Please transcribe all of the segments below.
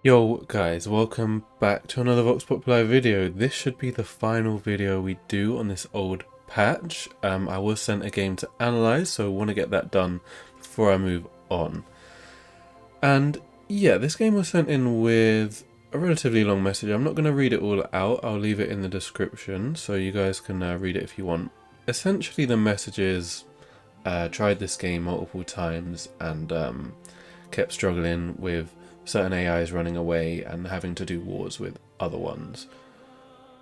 Yo guys, welcome back to another Vox Populi video. This should be the final video we do on this old patch. I was sent a game to analyze, so I want to get that done before I move on. And yeah, this game was sent in with a relatively long message. I'm not going to read it all out, I'll leave it in the description so you guys can read it if you want. Essentially the message is, tried this game multiple times and kept struggling with certain AIs running away and having to do wars with other ones.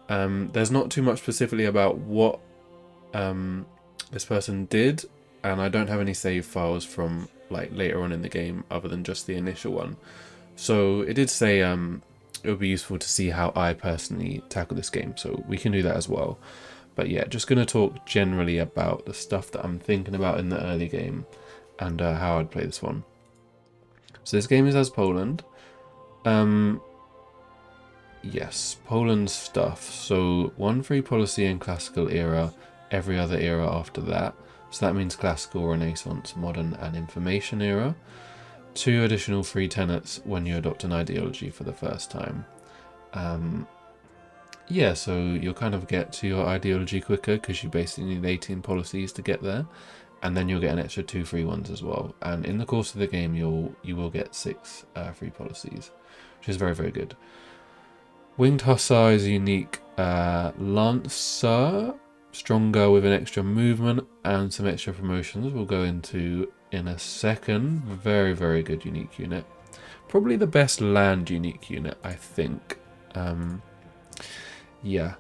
There's not too much specifically about what this person did, and I don't have any save files from like later on in the game other than just the initial one. So it did say it would be useful to see how I personally tackle this game, so we can do that as well. But yeah, just going to talk generally about the stuff that I'm thinking about in the early game and how I'd play this one. So this game is as Poland. Yes, Poland stuff. So one free policy in classical era, every other era after that. So that means classical, Renaissance, modern and information era. 2 additional free tenets when you adopt an ideology for the first time. Yeah, so you'll kind of get to your ideology quicker because you basically need 18 policies to get there. And then you'll get an extra 2 free ones as well. And in the course of the game, you will get 6 free policies, which is very, very good. Winged Hussar is a unique Lancer, stronger with an extra movement and some extra promotions we'll go into in a second. Very, very good unique unit. Probably the best land unique unit, I think. Yeah.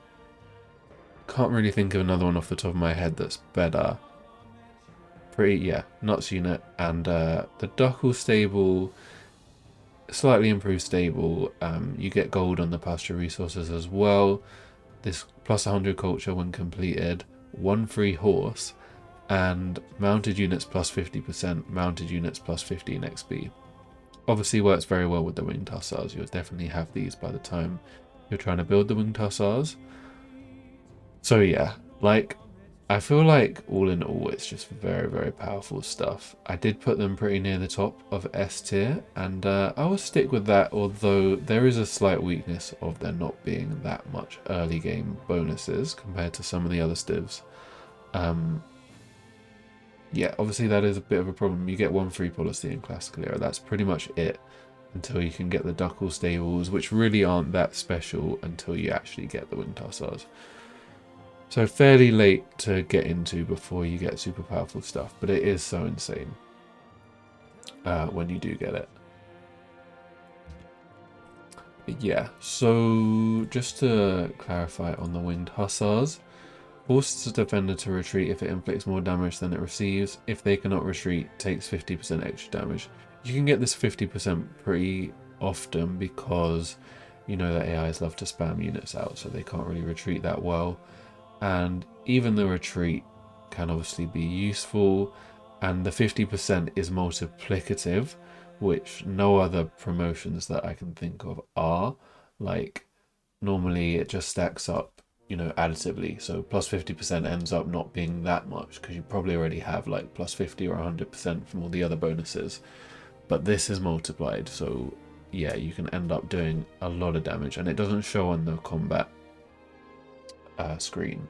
Can't really think of another one off the top of my head that's better. Yeah, Nuts unit, and the Duckle stable, slightly improved stable. You get gold on the pasture resources as well. This plus 100 culture when completed, 1 free horse, and mounted units plus 50%, mounted units plus 15 XP. Obviously works very well with the Winged Hussars. You'll definitely have these by the time you're trying to build the Winged Hussars. So yeah, like, I feel like all in all it's just very, very powerful stuff. I did put them pretty near the top of S tier, and I will stick with that, although there is a slight weakness of there not being that much early game bonuses compared to some of the other stivs. Yeah, obviously that is a bit of a problem. You get 1 free policy in Classical Era, that's pretty much it until you can get the Duckle stables, which really aren't that special until you actually get the Winged Hussars. So fairly late to get into before you get super powerful stuff, but it is so insane when you do get it. But yeah, so just to clarify on the Winged Hussars, forces a defender to retreat if it inflicts more damage than it receives. If they cannot retreat, takes 50% extra damage. You can get this 50% pretty often because you know that AIs love to spam units out, so they can't really retreat that well. And even the retreat can obviously be useful, and the 50% is multiplicative, which no other promotions that I can think of are. Like, normally it just stacks up, you know, additively, so plus 50% ends up not being that much because you probably already have like plus 50 or 100% from all the other bonuses, but this is multiplied, so yeah, you can end up doing a lot of damage, and it doesn't show on the combat screen,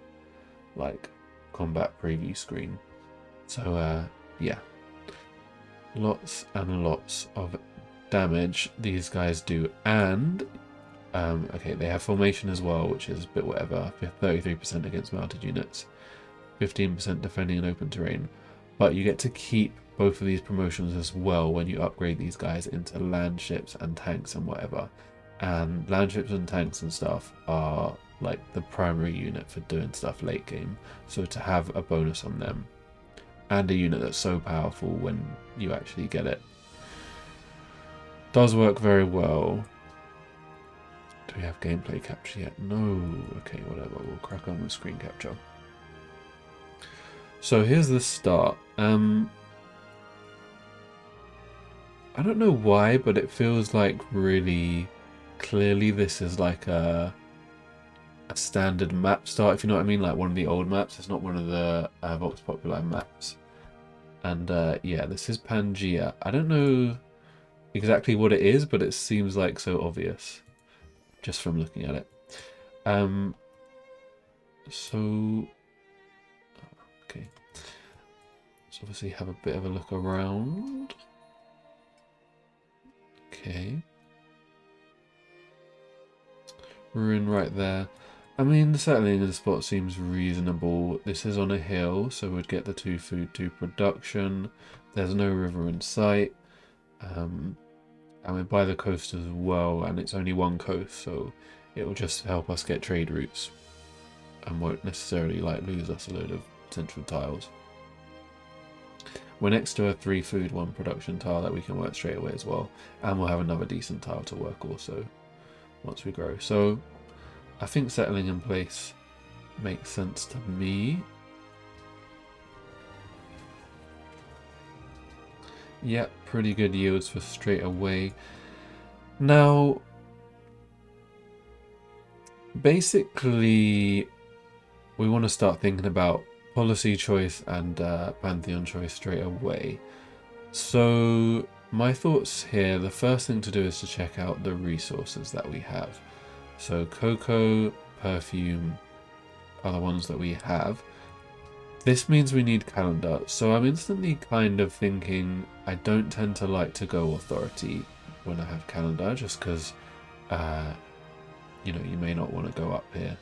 like combat preview screen. So yeah, lots and lots of damage these guys do. And okay, they have formation as well, which is a bit whatever. 33% against mounted units, 15% defending in open terrain, but you get to keep both of these promotions as well when you upgrade these guys into land ships and tanks and whatever. And land ships and tanks and stuff are like the primary unit for doing stuff late game, so to have a bonus on them and a unit that's so powerful when you actually get it does work very well. Do we have gameplay capture yet? No. Okay, whatever, we'll crack on with screen capture. So here's the start. I don't know why, but it feels like really clearly this is like a standard map start, if you know what I mean, like one of the old maps. It's not one of the Vox Populi maps. And yeah, this is Pangea. I don't know exactly what it is, but it seems like so obvious just from looking at it. So okay, let's obviously have a bit of a look around. Okay, ruin right there. I mean, the settling in the spot seems reasonable. This is on a hill, so we'd get the 2 food, 2 production. There's no river in sight. And we're by the coast as well, and it's only one coast, so it will just help us get trade routes and won't necessarily like lose us a load of potential tiles. We're next to a 3 food, 1 production tile that we can work straight away as well, and we'll have another decent tile to work also once we grow. So I think settling in place makes sense to me. Yep, pretty good yields for straight away. Now, basically, we want to start thinking about policy choice and pantheon choice straight away. So my thoughts here, the first thing to do is to check out the resources that we have. So cocoa, perfume are the ones that we have. This means we need calendar, so I'm instantly kind of thinking I don't tend to like to go authority when I have calendar, just because you know, you may not want to go up here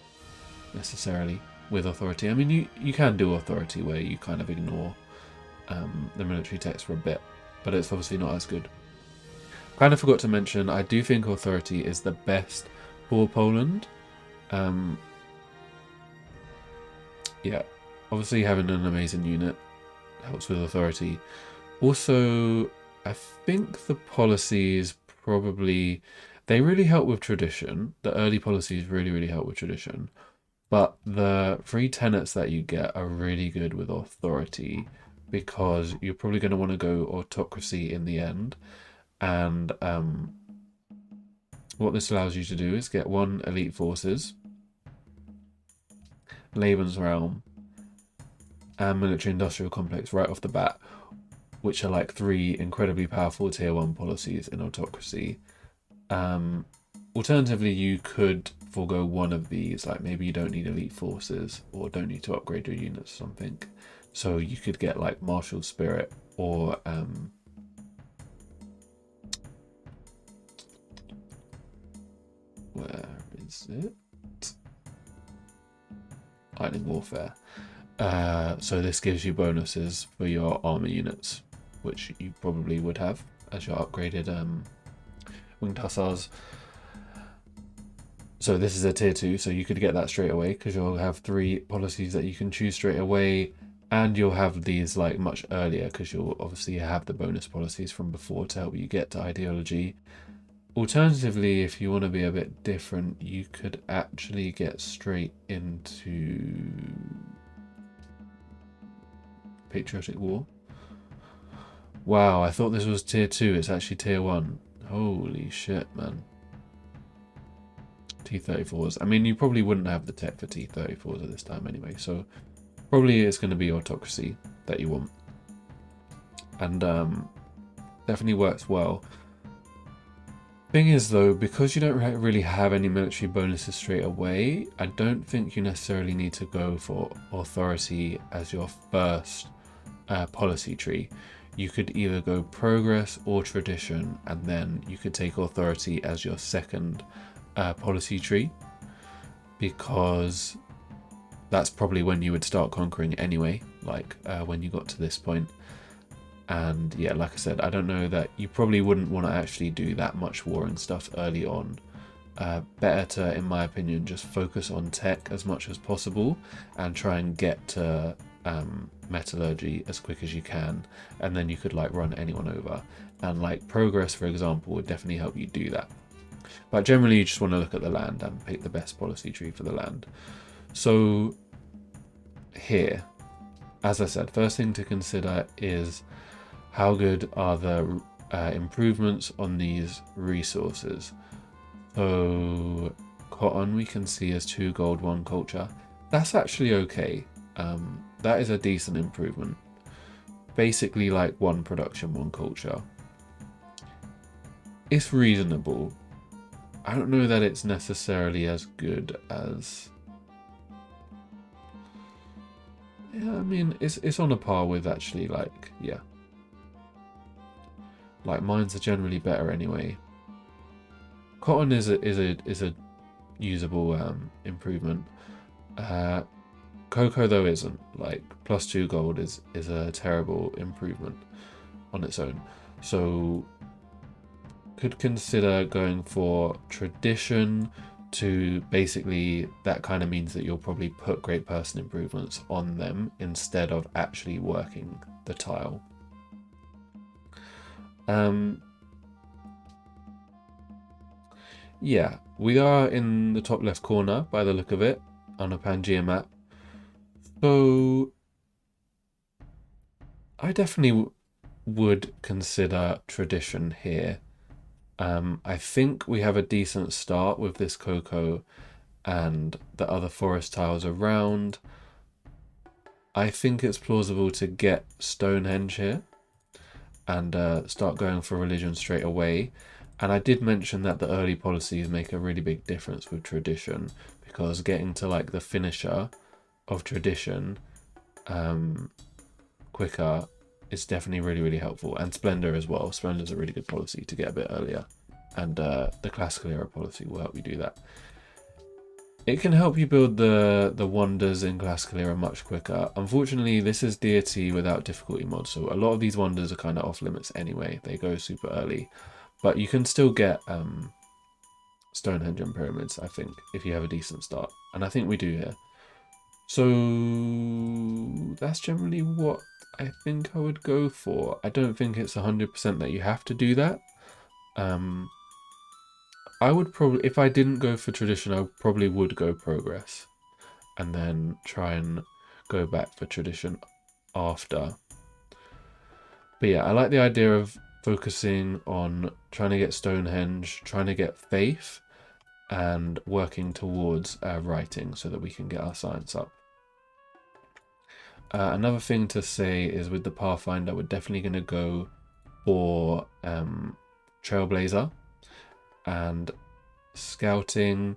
necessarily with authority. I mean, you can do authority where you kind of ignore the military text for a bit, but it's obviously not as good. Kind of forgot to mention, I do think authority is the best for Poland. Yeah, obviously having an amazing unit helps with authority. Also, I think the policies probably, they really help with tradition. The early policies really help with tradition. But the 3 tenets that you get are really good with authority, because you're probably going to want to go autocracy in the end. And what this allows you to do is get 1 elite forces, Lebensraum, and military industrial complex right off the bat, which are like 3 incredibly powerful tier 1 policies in autocracy. Alternatively, you could forego one of these, like maybe you don't need elite forces or don't need to upgrade your units or something. So you could get like martial spirit or where is it? Lightning warfare. So this gives you bonuses for your armor units, which you probably would have as your upgraded winged hussars. So this is a tier 2, so you could get that straight away because you'll have 3 policies that you can choose straight away, and you'll have these like much earlier because you'll obviously have the bonus policies from before to help you get to ideology. Alternatively, if you want to be a bit different, you could actually get straight into Patriotic War. Wow, I thought this was tier 2, it's actually tier 1. Holy shit, man. T-34s. I mean, you probably wouldn't have the tech for T-34s at this time anyway, so probably it's going to be autocracy that you want. And definitely works well. Thing is though, because you don't really have any military bonuses straight away, I don't think you necessarily need to go for authority as your first policy tree. You could either go progress or tradition, and then you could take authority as your second policy tree, because that's probably when you would start conquering anyway, like when you got to this point. And yeah, like I said, I don't know that you probably wouldn't want to actually do that much warring stuff early on. Better to, in my opinion, just focus on tech as much as possible and try and get to metallurgy as quick as you can, and then you could like run anyone over. And like progress, for example, would definitely help you do that. But generally you just want to look at the land and pick the best policy tree for the land. So here, as I said, first thing to consider is how good are the improvements on these resources. So cotton we can see as 2 gold, 1 culture. That's actually okay. That is a decent improvement. Basically like 1 production, 1 culture. it's reasonable. I don't know that it's necessarily as good as... Yeah, I mean, it's on a par with actually, like, yeah. Like, mines are generally better anyway. Cotton is a usable improvement. Cocoa though isn't. Like, +2 gold is a terrible improvement on its own. So could consider going for tradition. To basically, that kind of means that you'll probably put great person improvements on them instead of actually working the tile. Yeah, we are in the top left corner by the look of it on a Pangea map. So I definitely would consider tradition here. I think we have a decent start with this cocoa and the other forest tiles around. I think it's plausible to get Stonehenge here and start going for religion straight away. And I did mention that the early policies make a really big difference with tradition, because getting to like the finisher of tradition quicker is definitely really, really helpful. And Splendor as well. Splendor's a really good policy to get a bit earlier. And the classical era policy will help you do that. It can help you build the wonders in classical era much quicker. Unfortunately, this is deity without difficulty mod, so a lot of these wonders are kind of off limits anyway. They go super early, but you can still get Stonehenge and pyramids, I think, if you have a decent start, and I think we do here. So that's generally what I think I would go for. I don't think it's 100% that you have to do that. I would probably, if I didn't go for tradition, I probably would go progress and then try and go back for tradition after. But yeah, I like the idea of focusing on trying to get Stonehenge, trying to get faith, and working towards writing so that we can get our science up. Another thing to say is with the Pathfinder, we're definitely going to go for Trailblazer and Scouting.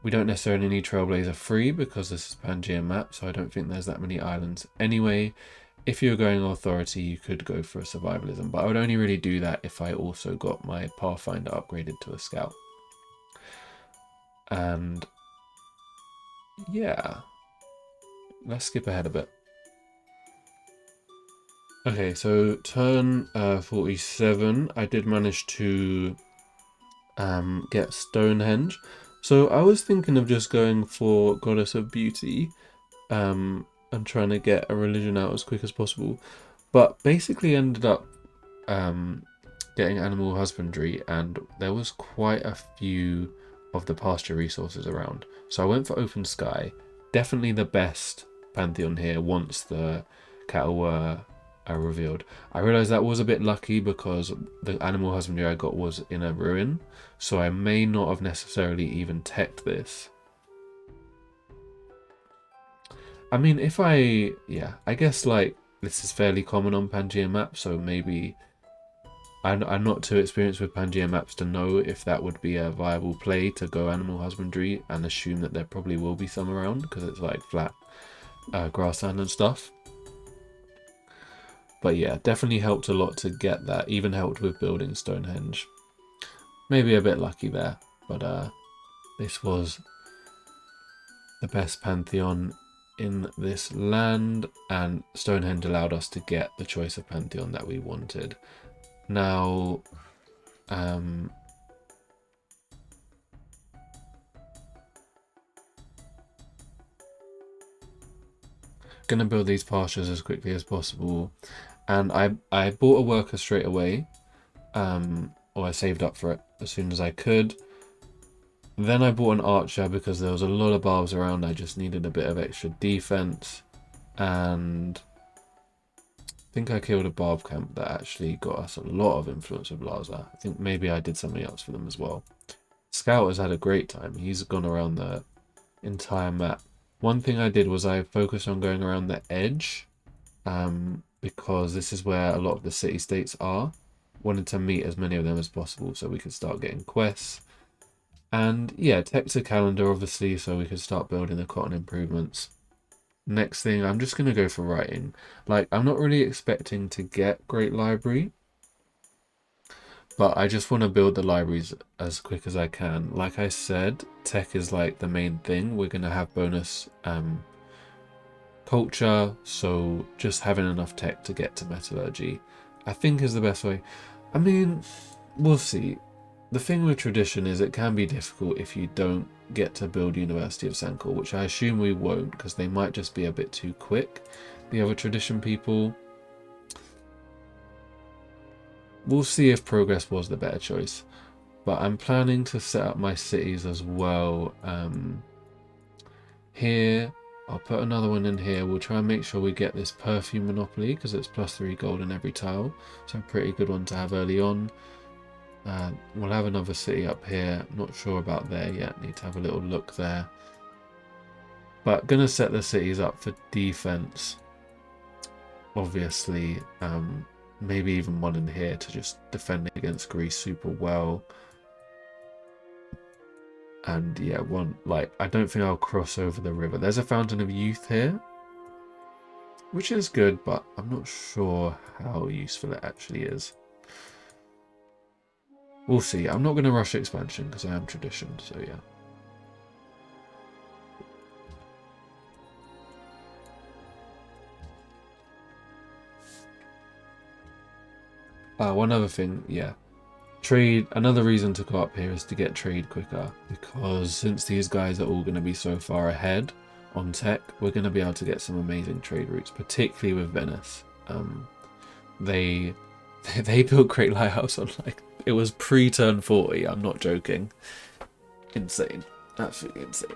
We don't necessarily need Trailblazer free because this is Pangea map, so I don't think there's that many islands anyway. If you're going Authority, you could go for a Survivalism, but I would only really do that if I also got my Pathfinder upgraded to a Scout. And yeah, let's skip ahead a bit. Okay, so turn 47, I did manage to get Stonehenge. So I was thinking of just going for Goddess of Beauty and trying to get a religion out as quick as possible, but basically ended up getting animal husbandry, and there was quite a few of the pasture resources around. So I went for Open Sky, definitely the best pantheon here once the cattle were revealed. I realized that was a bit lucky because the animal husbandry I got was in a ruin, so I may not have necessarily even teched this. I mean, if I guess like this is fairly common on Pangea maps, so maybe I'm not too experienced with Pangea maps to know if that would be a viable play to go animal husbandry and assume that there probably will be some around because it's like flat grassland and stuff. But yeah, definitely helped a lot to get that. Even helped with building Stonehenge. Maybe a bit lucky there, but this was the best pantheon in this land, and Stonehenge allowed us to get the choice of pantheon that we wanted. Now, gonna build these pastures as quickly as possible, and I bought a worker straight away, or I saved up for it as soon as I could. Then I bought an archer because there was a lot of barbs around. I just needed a bit of extra defense, and I think I killed a barb camp that actually got us a lot of influence with Laza. I think maybe I did something else for them as well. Scout has had a great time. He's gone around the entire map. One thing I did was I focused on going around the edge, because this is where a lot of the city-states are, wanted to meet as many of them as possible so we could start getting quests. And yeah, tech to calendar, obviously, so we could start building the cotton improvements. Next thing, I'm just going to go for writing. Like, I'm not really expecting to get great library, but I just want to build the libraries as quick as I can. Like I said, tech is like the main thing. We're going to have bonus culture, so just having enough tech to get to metallurgy, I think, is the best way. I mean, we'll see. The thing with tradition is it can be difficult if you don't get to build University of Sankor, which I assume we won't, because they might just be a bit too quick, the other tradition people. We'll see if progress was the better choice. But I'm planning to set up my cities as well. Here, I'll put another one in here. We'll try and make sure we get this perfume monopoly, because it's +3 gold in every tile. So a pretty good one to have early on. We'll have another city up here. Not sure about there yet. Need to have a little look there. But gonna set the cities up for defense. Obviously, maybe even one in here to just defend against Greece super well. And yeah, one, like, I don't think I'll cross over the river. There's a Fountain of Youth here, which is good, but I'm not sure how useful it actually is. We'll see. I'm not going to rush expansion because I am tradition, so yeah. One other thing, yeah. Trade, another reason to go up here is to get trade quicker, because since these guys are all going to be so far ahead on tech, we're going to be able to get some amazing trade routes, particularly with Venice. They built Great Lighthouse on, like, it was pre-turn 40, I'm not joking. Insane. Absolutely insane.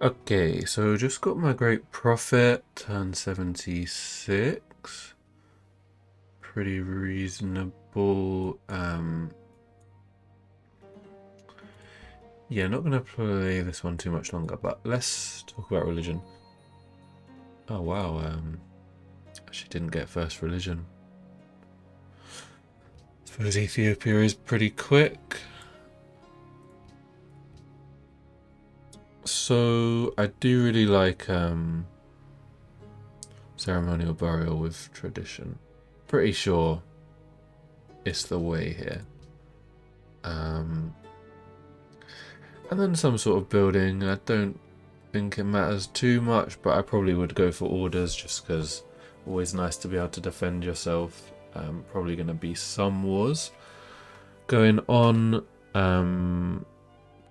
Okay, so just got my great prophet, turn 76. Pretty reasonable. Yeah, not gonna play this one too much longer, but let's talk about religion. Oh wow, actually didn't get first religion. I suppose Ethiopia is pretty quick. So I do really like ceremonial burial with tradition. Pretty sure it's the way here. And then some sort of building. I don't think it matters too much, but I probably would go for orders just because always nice to be able to defend yourself. Probably going to be some wars going on.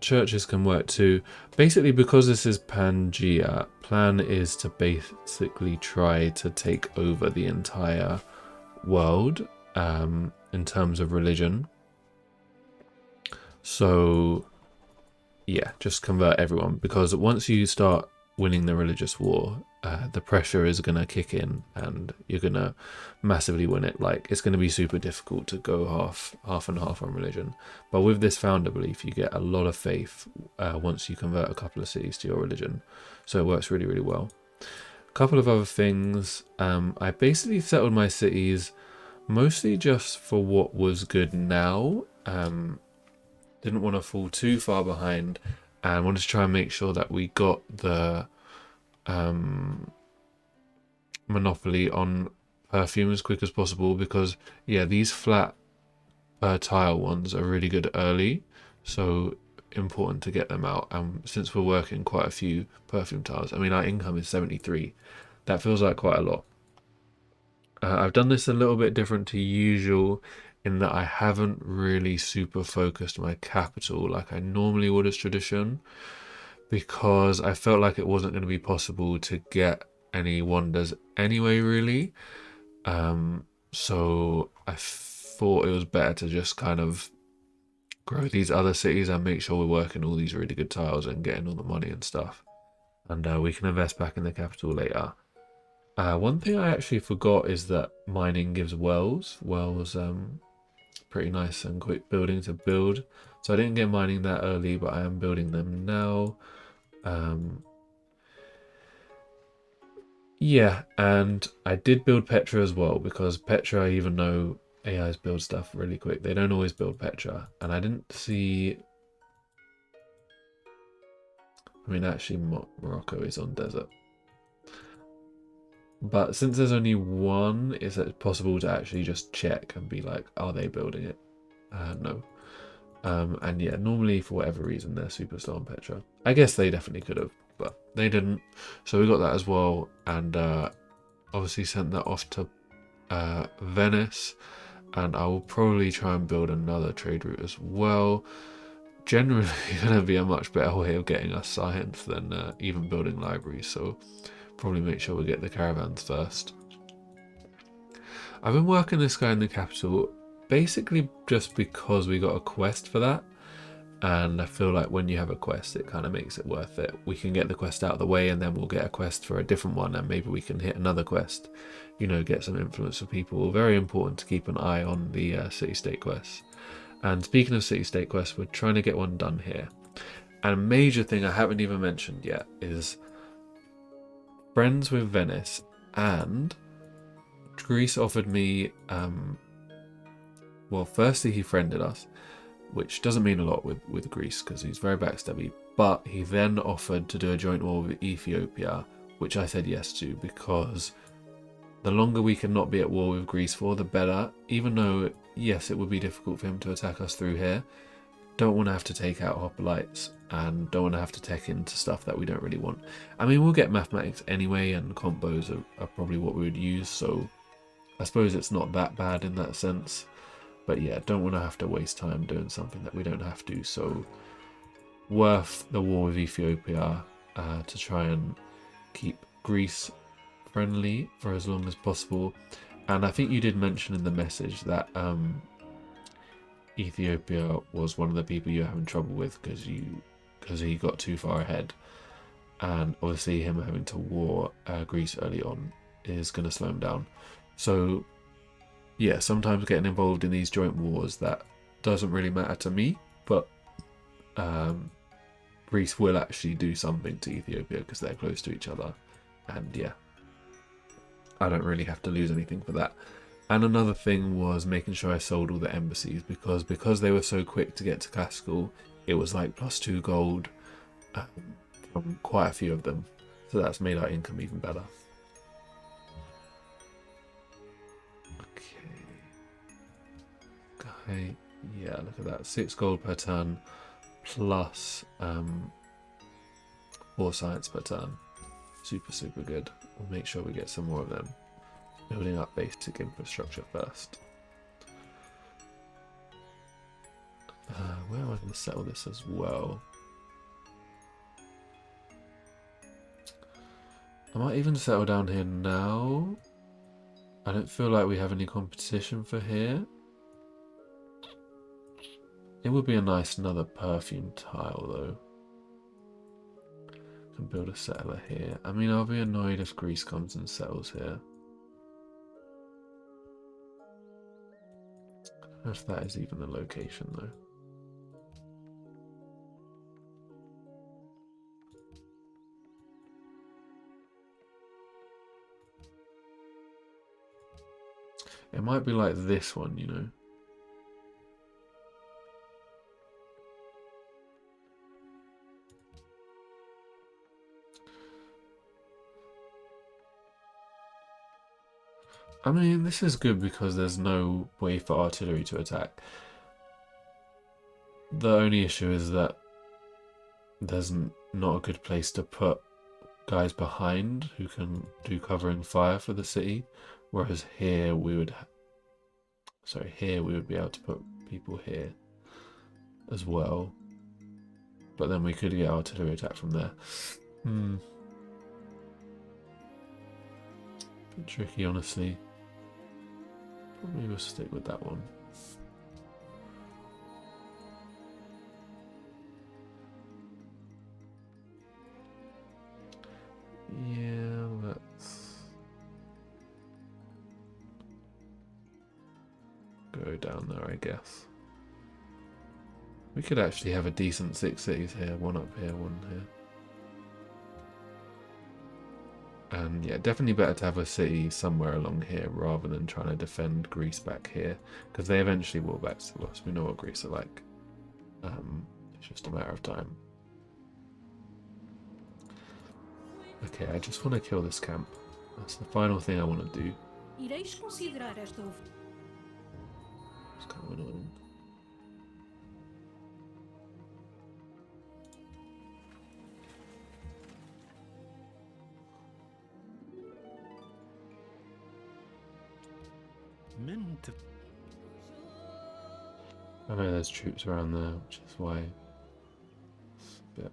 Churches can work too. Basically, because this is Pangea, plan is to basically try to take over the entire world in terms of religion. So yeah, just convert everyone, because once you start winning the religious war, the pressure is going to kick in and you're going to massively win it. Like, it's going to be super difficult to go half and half on religion. But with this founder belief, you get a lot of faith once you convert a couple of cities to your religion. So it works really, really well. A couple of other things. I basically settled my cities mostly just for what was good now. Didn't want to fall too far behind and wanted to try and make sure that we got the monopoly on perfume as quick as possible, because yeah, these flat tile ones are really good early, so important to get them out. And since we're working quite a few perfume tiles, I mean, our income is 73, that feels like quite a lot. I've done this a little bit different to usual in that I haven't really super focused my capital like I normally would as tradition, because I felt like it wasn't going to be possible to get any wonders anyway, really. So I thought it was better to just kind of grow these other cities and make sure we're working all these really good tiles and getting all the money and stuff. And we can invest back in the capital later. One thing I actually forgot is that mining gives wells. Wells, pretty nice and quick building to build. So I didn't get mining that early, but I am building them now. Yeah, and I did build Petra as well, because Petra, even though AIs build stuff really quick, they don't always build Petra. And I didn't see... I mean, actually, Morocco is on desert. But since there's only one, is it possible to actually just check and be like, are they building it? No. And yeah, normally for whatever reason, they're super slow on Petra. I guess they definitely could have, but they didn't. So we got that as well. And obviously sent that off to Venice. And I will probably try and build another trade route as well. Generally going to be a much better way of getting us science than even building libraries. So probably make sure we get the caravans first. I've been working this guy in the capital basically just because we got a quest for that, and I feel like when you have a quest it kind of makes it worth it. We can get the quest out of the way and then we'll get a quest for a different one, and maybe we can hit another quest, you know, get some influence for people. Very important to keep an eye on the city-state quests. And speaking of city-state quests, we're trying to get one done here. And a major thing I haven't even mentioned yet is friends with Venice, and Greece offered me well, firstly he friended us, which doesn't mean a lot with Greece because he's very backstabby, but he then offered to do a joint war with Ethiopia, which I said yes to, because the longer we can not be at war with Greece for, the better. Even though, yes, it would be difficult for him to attack us through here, don't want to have to take out hoplites and don't want to have to tech into stuff that we don't really want. I mean, we'll get mathematics anyway, and combos are probably what we would use, so I suppose it's not that bad in that sense. But yeah, don't want to have to waste time doing something that we don't have to. So worth the war with Ethiopia to try and keep Greece friendly for as long as possible. And I think you did mention in the message that Ethiopia was one of the people you're having trouble with because he got too far ahead. and obviously him having to war Greece early on is going to slow him down. So yeah, sometimes getting involved in these joint wars, that doesn't really matter to me, but Greece will actually do something to Ethiopia because they're close to each other, and yeah, I don't really have to lose anything for that. And another thing was making sure I sold all the embassies, because they were so quick to get to classical, it was like +2 gold from quite a few of them, so that's made our income even better. Okay, guy, yeah, look at that, 6 gold per turn plus 4 science per turn. Super good. We'll make sure we get some more of them. Building up basic infrastructure first. Where am I going to settle this as well? I might even settle down here now. I don't feel like we have any competition for here. It would be a nice another perfume tile though. Can build a settler here. I mean, I'll be annoyed if Greece comes and settles here. I don't know if that is even the location though. It might be like this one, you know. I mean, this is good because there's no way for artillery to attack. The only issue is that there's not a good place to put guys behind who can do covering fire for the city, whereas here we would be able to put people here as well, but then we could get artillery attack from there. Bit tricky, honestly. Probably we'll stick with that one. Yeah, let's go down there, I guess. We could actually have a decent 6 cities here, one up here, one here. And yeah, definitely better to have a city somewhere along here rather than trying to defend Greece back here, because they eventually will back to us. We know what Greece are like. It's just a matter of time. Okay, I just want to kill this camp. That's the final thing I want to do. It's kind of annoying. I know there's troops around there, which is why it's a bit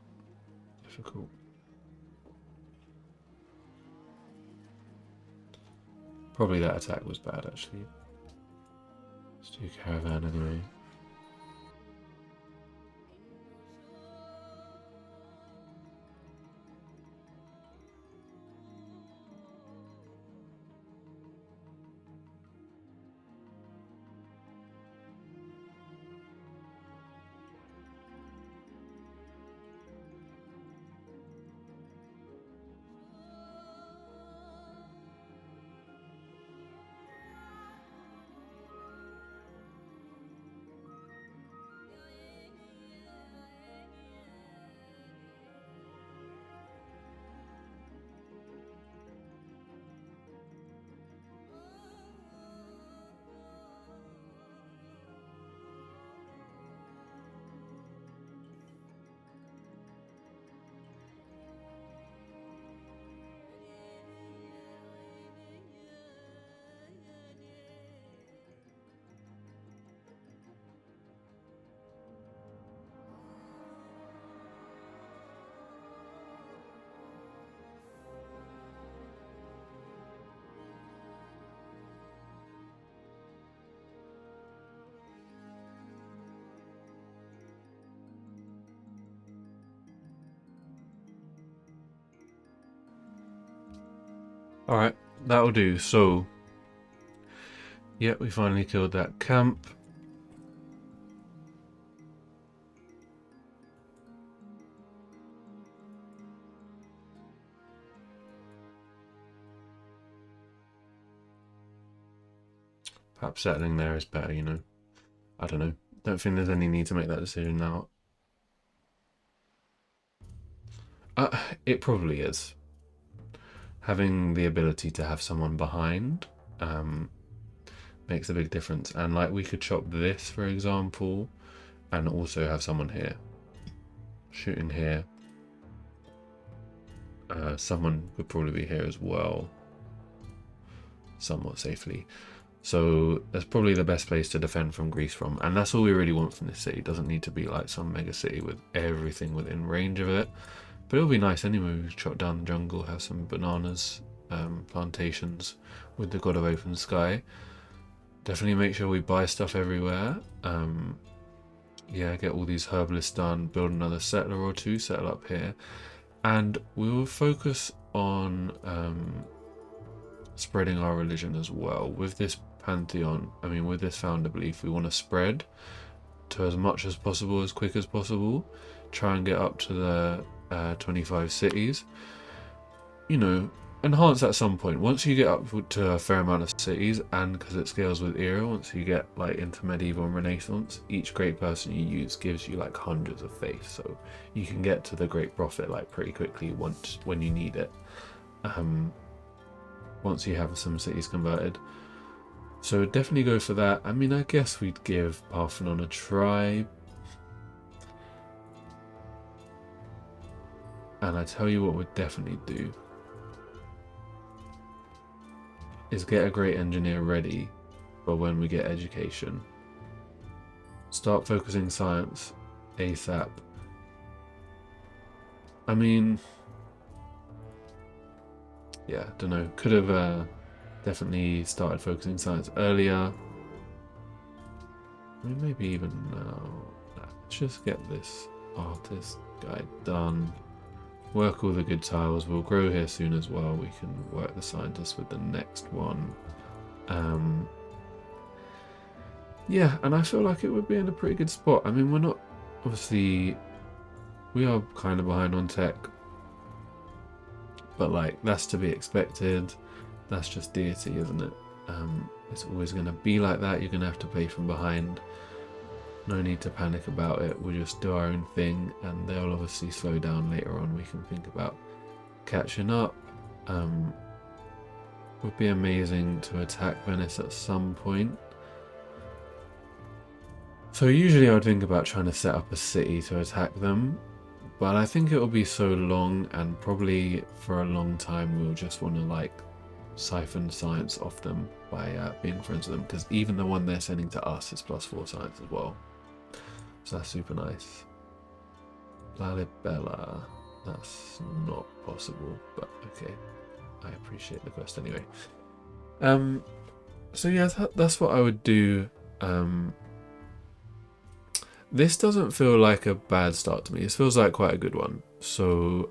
difficult. Probably that attack was bad, actually. Let's do caravan anyway. Alright, that'll do. So, yeah, we finally killed that camp. Perhaps settling there is better, you know. I don't know. Don't think there's any need to make that decision now. It probably is. Having the ability to have someone behind makes a big difference. And like we could chop this, for example, and also have someone here. Shooting here. Someone could probably be here as well. Somewhat safely. So that's probably the best place to defend from Greece from. And that's all we really want from this city. It doesn't need to be like some mega city with everything within range of it. But it'll be nice anyway. We chop down the jungle, have some bananas, plantations with the god of open sky. Definitely make sure we buy stuff everywhere. Yeah, get all these herbalists done, build another settler or two, settle up here. And we will focus on spreading our religion as well. With this pantheon, I mean with this founder belief, we want to spread to as much as possible, as quick as possible. Try and get up to the 25 cities. You know, enhance at some point. Once you get up to a fair amount of cities, and because it scales with era, once you get like into medieval and Renaissance, each great person you use gives you like hundreds of faith, so you can get to the great prophet like pretty quickly once when you need it. Once you have some cities converted. So definitely go for that. I mean, I guess we'd give Parthenon a try. And I tell you what we'd definitely do is get a great engineer ready for when we get education. Start focusing science ASAP. I mean, yeah, don't know. Could have definitely started focusing science earlier. I mean, maybe even now. Let's just get this artist guy done. Work all the good tiles. We'll grow here soon as well. We can work the scientists with the next one. Yeah, and I feel like it would be in a pretty good spot. I mean, we're not, obviously, we are kind of behind on tech. But like, that's to be expected. That's just deity, isn't it? It's always going to be like that. You're going to have to pay from behind. No need to panic about it. We'll just do our own thing, and they'll obviously slow down later on. We can think about catching up. Would be amazing to attack Venice at some point. So usually I would think about trying to set up a city to attack them, but I think it'll be so long, and probably for a long time we'll just want to like siphon science off them by being friends with them, because even the one they're sending to us is +4 science as well. So that's super nice. Lalibela. That's not possible, but okay. I appreciate the quest anyway. So yeah, that's what I would do. This doesn't feel like a bad start to me. This feels like quite a good one. So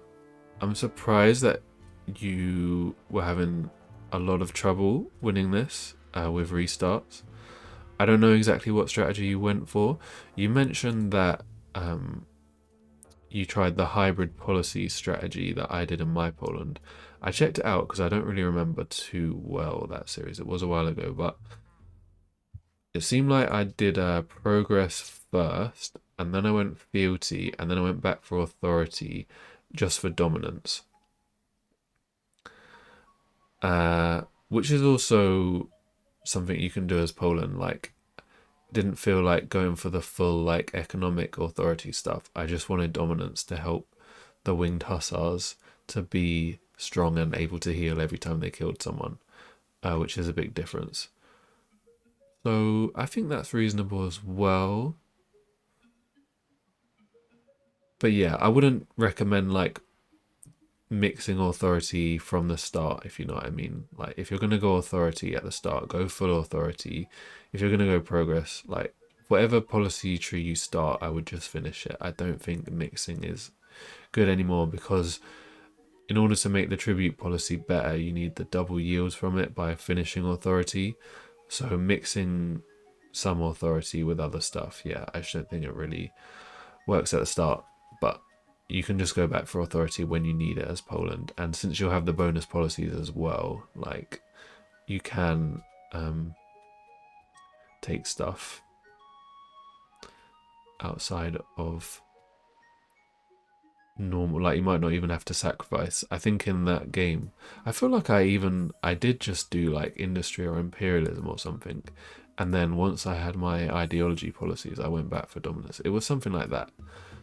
I'm surprised that you were having a lot of trouble winning this with restarts. I don't know exactly what strategy you went for. You mentioned that you tried the hybrid policy strategy that I did in my Poland. I checked it out because I don't really remember too well that series. It was a while ago, but it seemed like I did progress first, and then I went fealty, and then I went back for authority just for dominance. Which is also something you can do as Poland. Like, didn't feel like going for the full like economic authority stuff. I just wanted dominance to help the winged hussars to be strong and able to heal every time they killed someone, which is a big difference. So I think that's reasonable as well. But yeah, I wouldn't recommend like mixing authority from the start, if you know what I mean. Like, if you're going to go authority at the start, go full authority. If you're going to go progress, like whatever policy tree you start, I would just finish it. I don't think mixing is good anymore, because in order to make the tribute policy better, you need the double yields from it by finishing authority. So mixing some authority with other stuff, yeah, I just don't think it really works at the start. But you can just go back for authority when you need it as Poland. And since you'll have the bonus policies as well, like, you can take stuff outside of normal, like you might not even have to sacrifice. I think in that game, I feel like I did just do like industry or imperialism or something, and then once I had my ideology policies, I went back for dominance. It was something like that.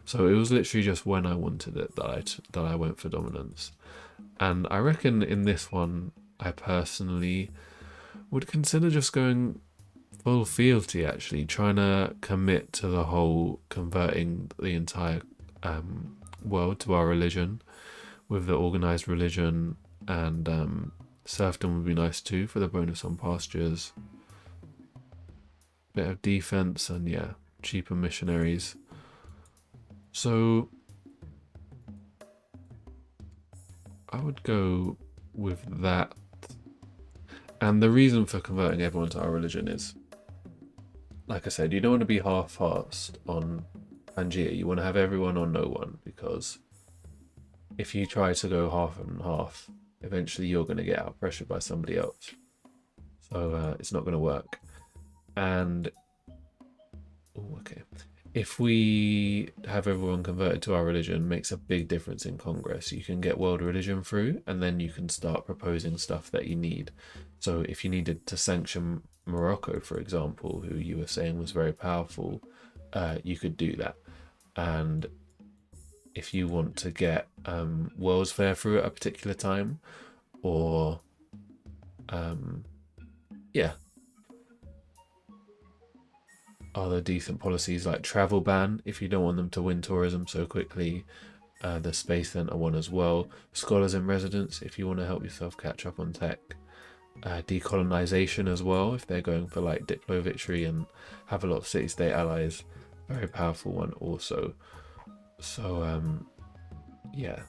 So it was literally just when I wanted it that I went for dominance. And I reckon in this one, I personally would consider just going full fealty, actually, trying to commit to the whole converting the entire world to our religion with the organized religion, and serfdom would be nice too for the bonus on pastures. Bit of defense and yeah, cheaper missionaries. So I would go with that. And the reason for converting everyone to our religion is, like I said, you don't want to be half-assed on Pangaea. You want to have everyone or no one, because if you try to go half and half, eventually you're going to get out pressured by somebody else. So it's not going to work. And okay, if we have everyone converted to our religion, makes a big difference in Congress. You can get world religion through, and then you can start proposing stuff that you need. So if you needed to sanction Morocco, for example, who you were saying was very powerful, you could do that. And if you want to get World's Fair through at a particular time, or yeah, other decent policies like travel ban if you don't want them to win tourism so quickly. The Space Center one as well. Scholars in residence if you want to help yourself catch up on tech. Decolonization as well if they're going for like Diplo victory and have a lot of city-state allies. Very powerful one also. So yeah,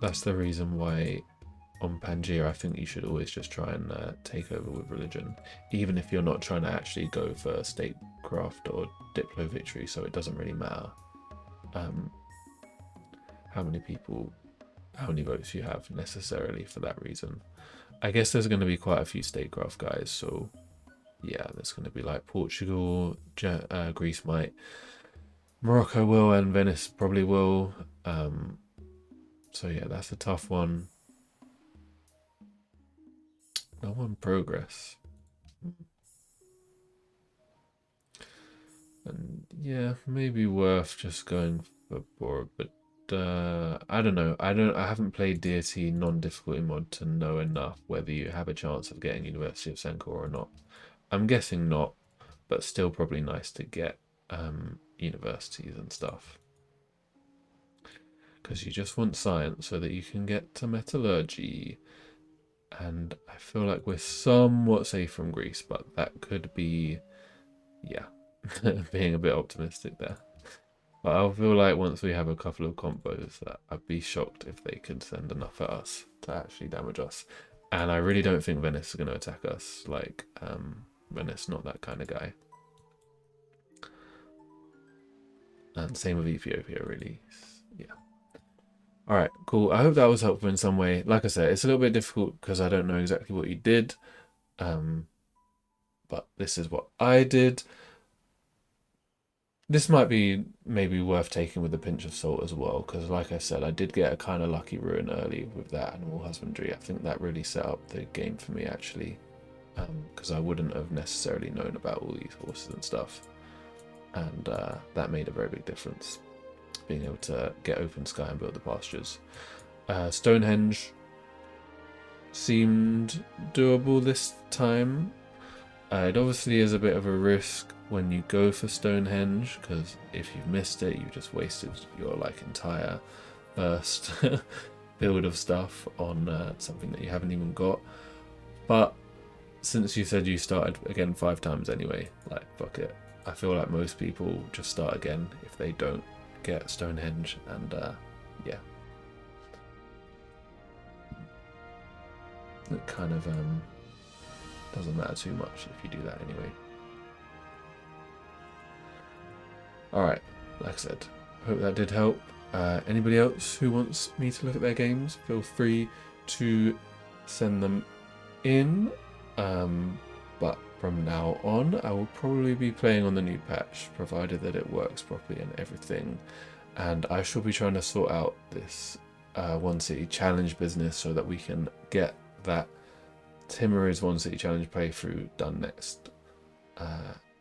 that's the reason why on Pangaea I think you should always just try and take over with religion, even if you're not trying to actually go for statecraft or Diplo victory. So it doesn't really matter how many votes you have necessarily for that reason. I guess there's going to be quite a few statecraft guys, so yeah, there's going to be like Portugal, Greece might, Morocco will, and Venice probably will. So yeah, that's a tough one. No one progress. And yeah, maybe worth just going for Bora, but I don't know. I haven't played deity non-difficulty mod to know enough whether you have a chance of getting University of Senkor or not. I'm guessing not, but still probably nice to get universities and stuff, because you just want science so that you can get to metallurgy. And I feel like we're somewhat safe from Greece, but that could be, yeah, being a bit optimistic there. But I feel like once we have a couple of combos, that I'd be shocked if they could send enough at us to actually damage us. And I really don't think Venice is going to attack us. Like, Venice, not that kind of guy. And same with Ethiopia, really. Yeah. All right, cool. I hope that was helpful in some way. Like I said, it's a little bit difficult because I don't know exactly what you did. But this is what I did. This might be maybe worth taking with a pinch of salt as well, because like I said, I did get a kind of lucky ruin early with that animal husbandry. I think that really set up the game for me, actually, because I wouldn't have necessarily known about all these horses and stuff, and that made a very big difference, being able to get open sky and build the pastures. Stonehenge seemed doable this time. It obviously is a bit of a risk when you go for Stonehenge, because if you've missed it, you've just wasted your like entire first build of stuff on something that you haven't even got. But since you said you started again 5 times anyway, like fuck it. I feel like most people just start again if they don't get Stonehenge, and yeah, it kind of doesn't matter too much if you do that anyway. Alright, like I said, hope that did help. Anybody else who wants me to look at their games, feel free to send them in. But from now on, I will probably be playing on the new patch, provided that it works properly and everything. And I shall be trying to sort out this One City Challenge business so that we can get that Timorese One City Challenge playthrough done next.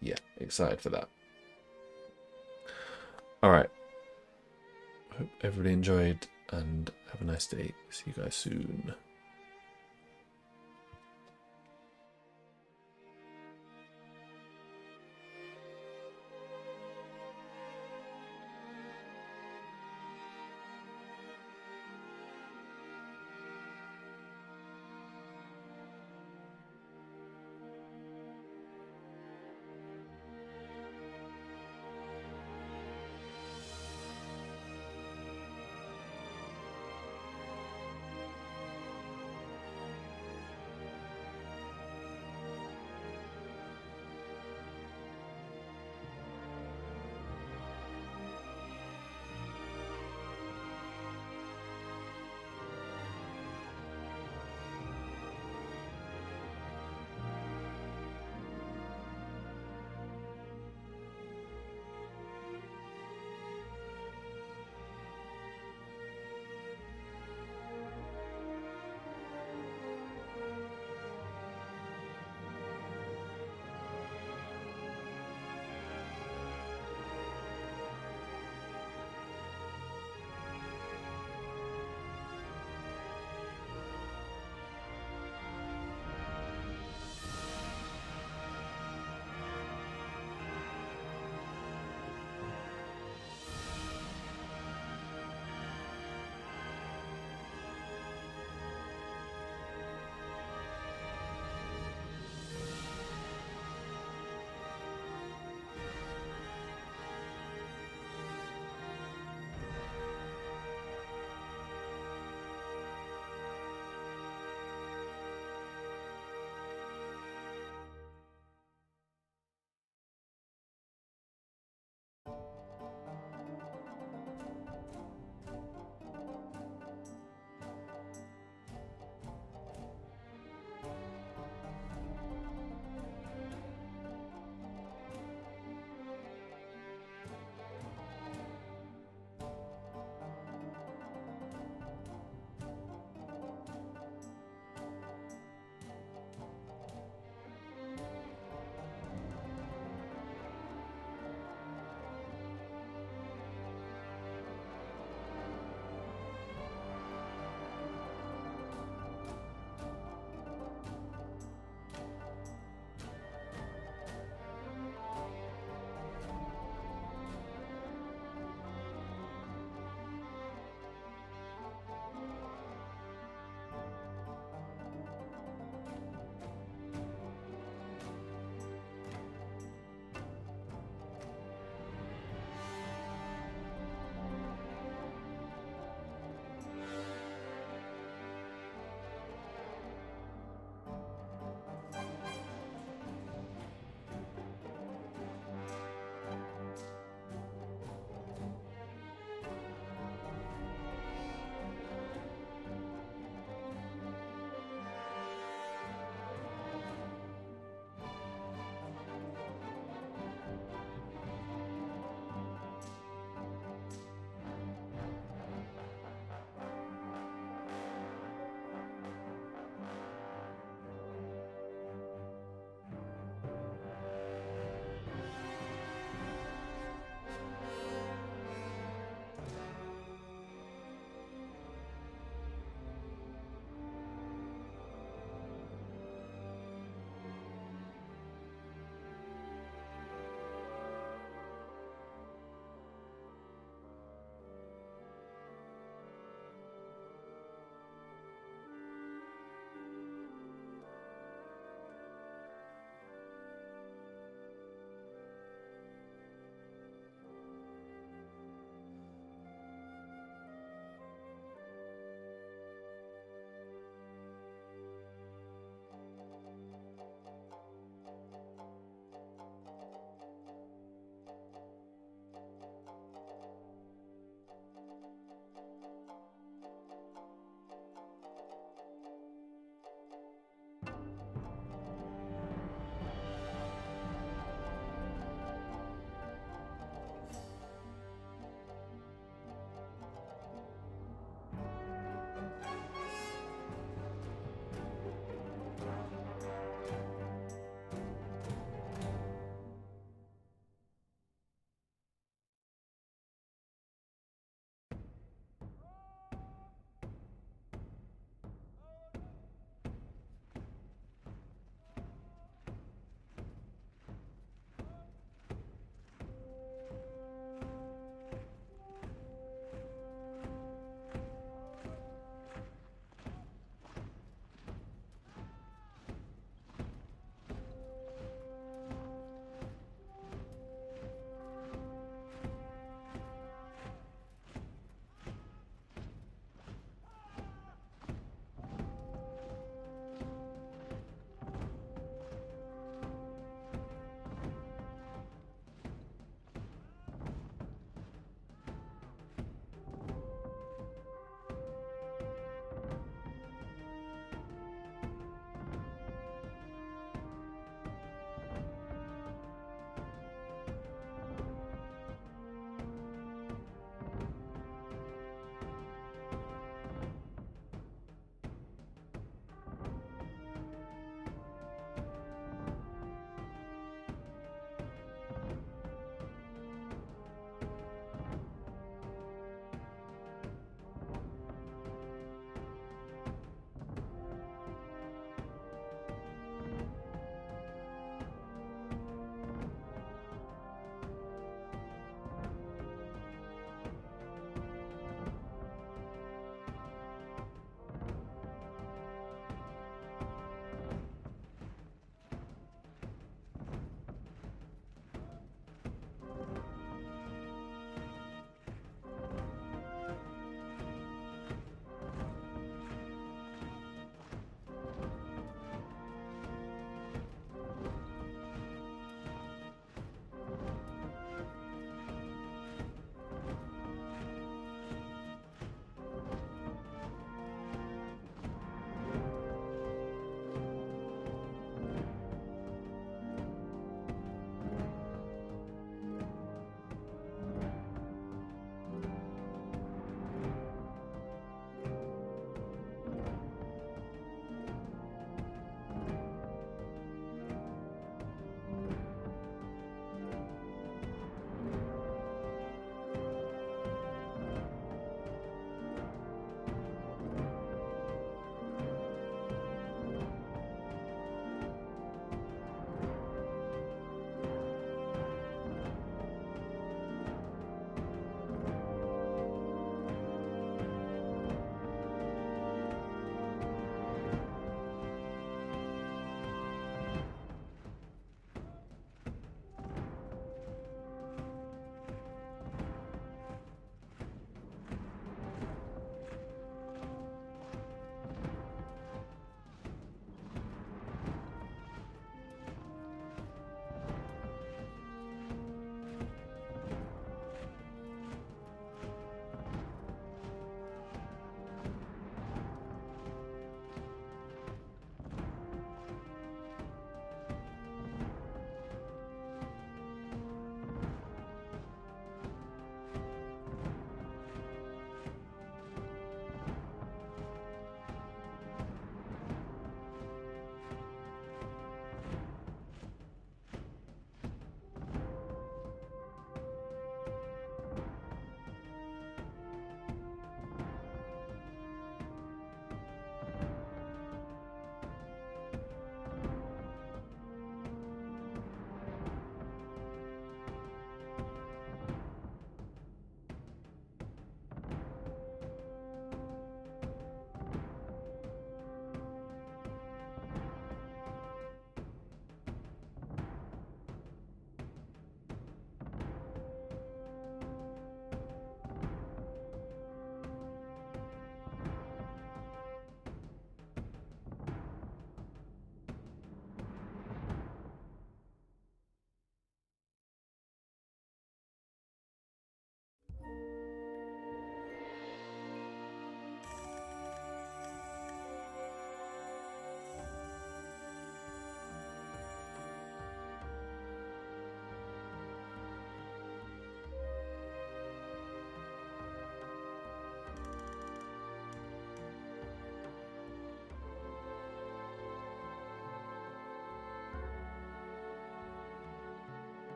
Yeah, excited for that. Alright, hope everybody enjoyed and have a nice day. See you guys soon.